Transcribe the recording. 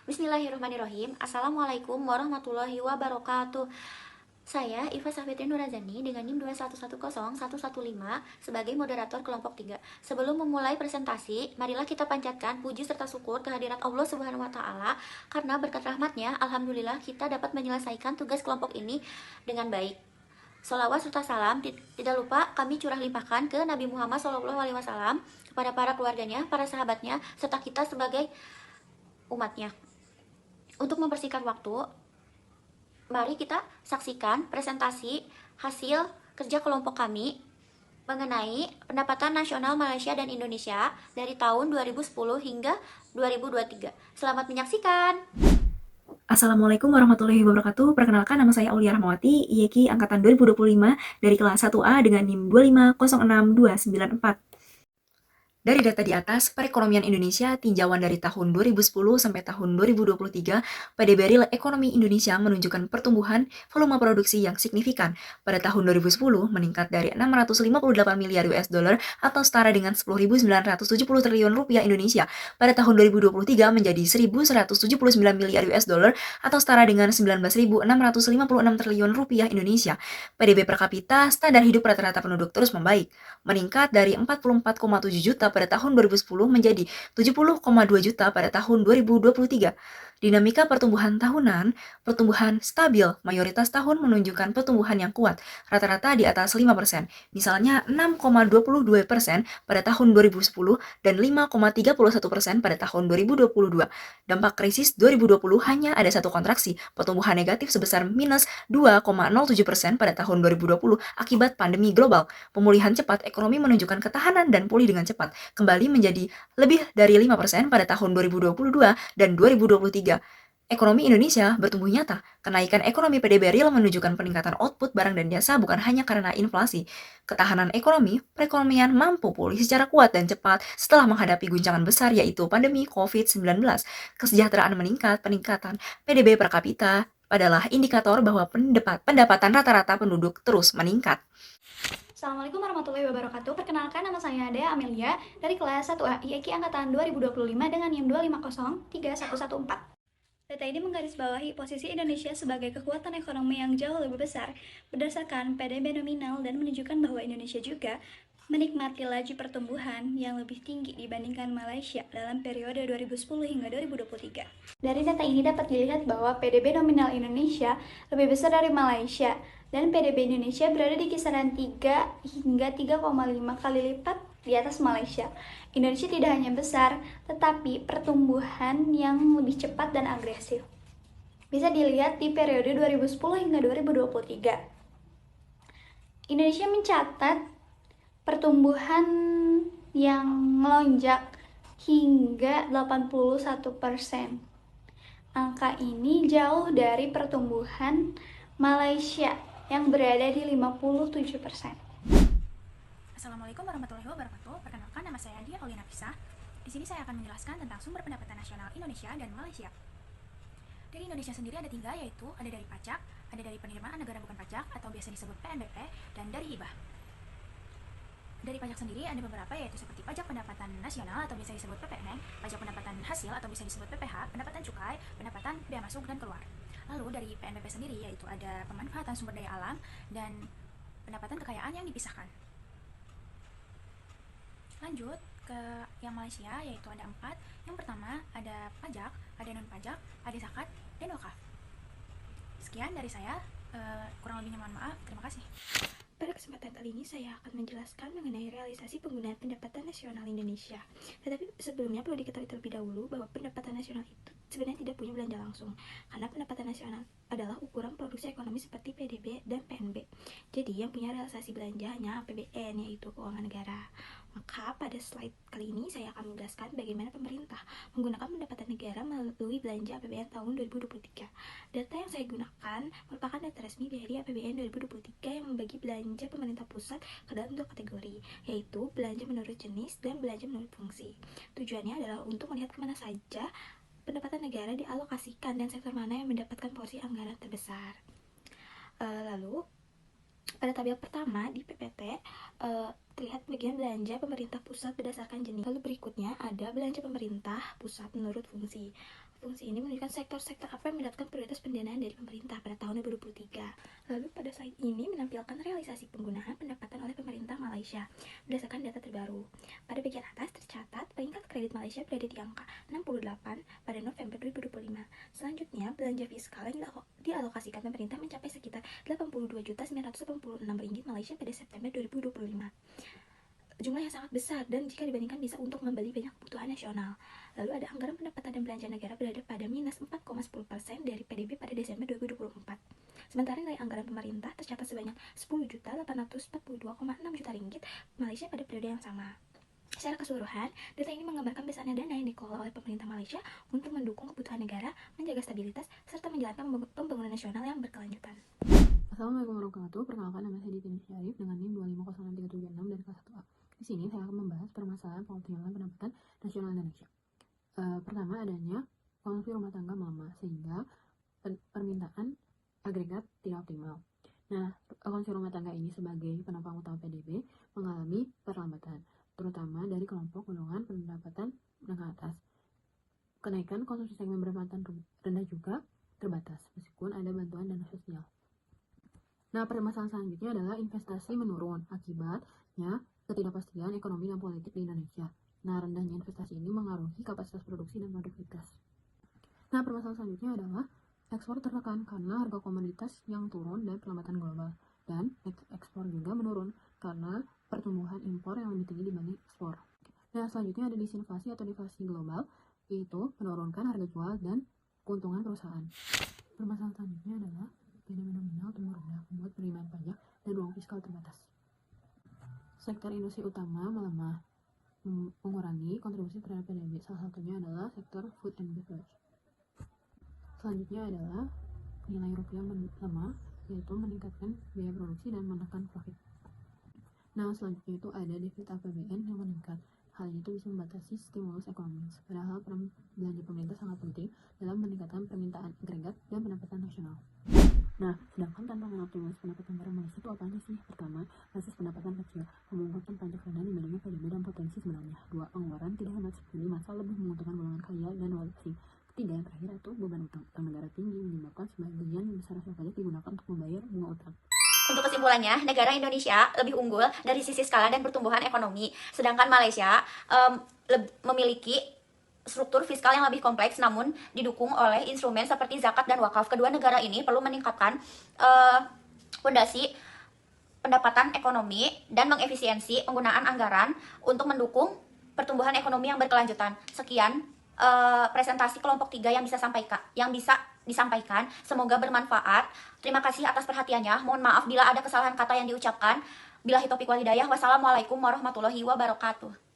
Bismillahirrahmanirrahim. Assalamualaikum warahmatullahi wabarakatuh. Saya Iva Safitri Nurazani dengan NIM 2110115 sebagai moderator kelompok 3. Sebelum memulai presentasi, marilah kita panjatkan puji serta syukur kehadirat Allah Subhanahu wa taala karena berkat rahmatnya alhamdulillah kita dapat menyelesaikan tugas kelompok ini dengan baik. Salawat serta salam tidak lupa kami curah limpahkan ke Nabi Muhammad SAW, kepada para keluarganya, para sahabatnya, serta kita sebagai umatnya. Untuk mempersingkat waktu, mari kita saksikan presentasi hasil kerja kelompok kami mengenai pendapatan nasional Malaysia dan Indonesia dari tahun 2010 hingga 2023. Selamat menyaksikan. Assalamualaikum warahmatullahi wabarakatuh. Perkenalkan, nama saya Aulia Rahmawati, IEKI angkatan 2025 dari kelas 1A dengan NIM 2506294. Dari data di atas, perekonomian Indonesia tinjauan dari tahun 2010 sampai tahun 2023, PDB Real Ekonomi Indonesia menunjukkan pertumbuhan volume produksi yang signifikan. Pada tahun 2010 meningkat dari 658 miliar US dollar atau setara dengan 10.970 triliun rupiah Indonesia. Pada tahun 2023 menjadi 1.179 miliar US dollar atau setara dengan 19.656 triliun rupiah Indonesia. PDB per kapita standar hidup rata-rata penduduk terus membaik, meningkat dari 44,7 juta pada tahun 2010 menjadi 70,2 juta pada tahun 2023. Dinamika pertumbuhan tahunan, pertumbuhan stabil, mayoritas tahun menunjukkan pertumbuhan yang kuat, rata-rata di atas 5%, misalnya 6,22% pada tahun 2010 dan 5,31% pada tahun 2022. Dampak krisis 2020 hanya ada satu kontraksi, pertumbuhan negatif sebesar minus 2,07% pada tahun 2020 akibat pandemi global. Pemulihan cepat ekonomi menunjukkan ketahanan dan pulih dengan cepat, kembali menjadi lebih dari 5% pada tahun 2022 dan 2023. Ekonomi Indonesia bertumbuh nyata. Kenaikan ekonomi PDB real menunjukkan peningkatan output barang dan jasa bukan hanya karena inflasi. Ketahanan ekonomi, perekonomian mampu pulih secara kuat dan cepat setelah menghadapi guncangan besar yaitu pandemi COVID-19. Kesejahteraan meningkat, peningkatan PDB per kapita adalah indikator bahwa pendapatan rata-rata penduduk terus meningkat. Assalamualaikum warahmatullahi wabarakatuh. Perkenalkan, nama saya Dea Amelia dari kelas 1A IEKI angkatan 2025 dengan NIM 2503114. Data ini menggarisbawahi posisi Indonesia sebagai kekuatan ekonomi yang jauh lebih besar berdasarkan PDB nominal dan menunjukkan bahwa Indonesia juga menikmati laju pertumbuhan yang lebih tinggi dibandingkan Malaysia dalam periode 2010 hingga 2023. Dari data ini dapat dilihat bahwa PDB nominal Indonesia lebih besar dari Malaysia dan PDB Indonesia berada di kisaran 3 hingga 3,5 kali lipat di atas Malaysia. Indonesia tidak hanya besar, tetapi pertumbuhan yang lebih cepat dan agresif. Bisa dilihat di periode 2010 hingga 2023. Indonesia mencatat pertumbuhan yang melonjak hingga 81%. Angka ini jauh dari pertumbuhan Malaysia yang berada di 57%. Assalamualaikum warahmatullahi wabarakatuh. Perkenalkan, nama saya Dia Paulina Pisah. Di sini saya akan menjelaskan tentang sumber pendapatan nasional Indonesia dan Malaysia. Dari Indonesia sendiri ada 3, yaitu ada dari pajak, ada dari penerimaan negara bukan pajak atau biasa disebut PNBP, dan dari hibah. Dari pajak sendiri ada beberapa, yaitu seperti pajak pendapatan nasional atau biasa disebut PPN, pajak pendapatan hasil atau bisa disebut PPH, pendapatan cukai, pendapatan bea masuk dan keluar. Lalu dari PNBP sendiri yaitu ada pemanfaatan sumber daya alam dan pendapatan kekayaan yang dipisahkan. Lanjut ke yang Malaysia, yaitu ada 4. Yang pertama ada pajak, ada non-pajak, ada zakat, dan wakaf. Sekian dari saya, kurang lebihnya mohon maaf. Terima kasih. Pada kesempatan kali ini saya akan menjelaskan mengenai realisasi penggunaan pendapatan nasional Indonesia. Tetapi sebelumnya perlu diketahui terlebih dahulu bahwa pendapatan nasional itu sebenarnya tidak punya belanja langsung, karena pendapatan nasional adalah ukuran produksi ekonomi seperti PDB dan PNB. Jadi yang punya realisasi belanja hanya APBN, yaitu keuangan negara. Maka pada slide kali ini saya akan menjelaskan bagaimana pemerintah menggunakan pendapatan negara melalui belanja APBN tahun 2023. Data yang saya gunakan merupakan data resmi dari APBN 2023 yang membagi belanja pemerintah pusat ke dalam 2 kategori, yaitu belanja menurut jenis dan belanja menurut fungsi. Tujuannya adalah untuk melihat kemana saja pendapatan negara dialokasikan dan sektor mana yang mendapatkan porsi anggaran terbesar. Lalu pada tabel pertama di PPT terlihat bagian belanja pemerintah pusat berdasarkan jenis. Lalu berikutnya ada belanja pemerintah pusat menurut fungsi. Fungsi ini menunjukkan sektor-sektor apa yang mendapatkan prioritas pendanaan dari pemerintah pada tahun 2023. Lalu pada slide ini menampilkan realisasi penggunaan pendapatan oleh pemerintah Malaysia berdasarkan data terbaru. Pada bagian atas tercatat peringkat kredit Malaysia berada di angka 68 pada November 2025. Selanjutnya, belanja fiskal yang dialokasikan pemerintah mencapai sekitar 82.986 ringgit Malaysia pada September 2025. Jumlah yang sangat besar dan jika dibandingkan bisa untuk membeli banyak kebutuhan nasional. Lalu ada anggaran pendapatan dan belanja negara berada pada minus 4,10% dari PDB pada Desember 2024. Sementara nilai anggaran pemerintah tercatat sebanyak 10.842,6 juta ringgit Malaysia pada periode yang sama. Secara keseluruhan, data ini menggambarkan besarnya dana yang dikelola oleh pemerintah Malaysia untuk mendukung kebutuhan negara, menjaga stabilitas, serta menjalankan pembangunan nasional yang berkelanjutan. Assalamualaikum warahmatullahi wabarakatuh. Perkenalkan, nama saya Diti Syarif dengan NIM 2506376 dari kelas 1A. Di sini saya akan membahas permasalahan pengoptimalan pendapatan nasional Indonesia. Pertama, adanya konsumsi rumah tangga melemah sehingga permintaan agregat tidak optimal. Nah, konsumsi rumah tangga ini sebagai penopang utama PDB mengalami perlambatan, terutama dari kelompok golongan pendapatan menengah atas. Kenaikan konsumsi segmen berpendapatan rendah juga terbatas, meskipun ada bantuan dana sosial. Nah, permasalahan selanjutnya adalah investasi menurun akibatnya ketidakpastian ekonomi dan politik di Indonesia. Nah, rendahnya investasi ini mengaruhi kapasitas produksi dan produktivitas. Nah, permasalahan selanjutnya adalah ekspor tertekan karena harga komoditas yang turun dan perlambatan global. Dan ekspor juga menurun karena pertumbuhan impor yang lebih tinggi dibanding ekspor. Nah, selanjutnya ada disinflasi atau deflasi global, yaitu menurunkan harga jual dan keuntungan perusahaan. Permasalahan selanjutnya adalah fenomena nominal tumbuh rendah membuat penerimaan pajak dan uang fiskal terbatas. Sektor industri utama melemah, mengurangi kontribusi terhadap PDB. Salah satunya adalah sektor food and beverage. Selanjutnya adalah nilai rupiah melemah, yaitu meningkatkan biaya produksi dan menekan profit. Nah, selanjutnya itu ada defisit APBN yang meningkat. Hal ini bisa membatasi stimulus ekonomi. Padahal peran belanja pemerintah sangat penting dalam meningkatkan permintaan agregat dan pendapatan nasional. Nah, sedangkan tantangan optimis pendapatan barang Malaysia itu apa aja sih? Pertama, basis pendapatan kecil, memunculkan pajak rendah dibandingkan PDB dan potensi sebenarnya. Dua, pengeluaran tidak hemat seperti masa lebih menguntungkan golongan kaya dan wajib asing. Ketiga, yang terakhir itu beban utang negara tinggi menyebabkan sebagian besar hasil pajak digunakan untuk membayar bunga utang. Untuk kesimpulannya, negara Indonesia lebih unggul dari sisi skala dan pertumbuhan ekonomi, sedangkan Malaysia memiliki struktur fiskal yang lebih kompleks namun didukung oleh instrumen seperti zakat dan wakaf. Kedua negara ini perlu meningkatkan fondasi pendapatan ekonomi dan mengefisiensi penggunaan anggaran untuk mendukung pertumbuhan ekonomi yang berkelanjutan. Sekian presentasi kelompok 3 yang bisa disampaikan. Semoga bermanfaat. Terima kasih atas perhatiannya. Mohon maaf bila ada kesalahan kata yang diucapkan. Billahi taufiq wal hidayah. Wassalamualaikum warahmatullahi wabarakatuh.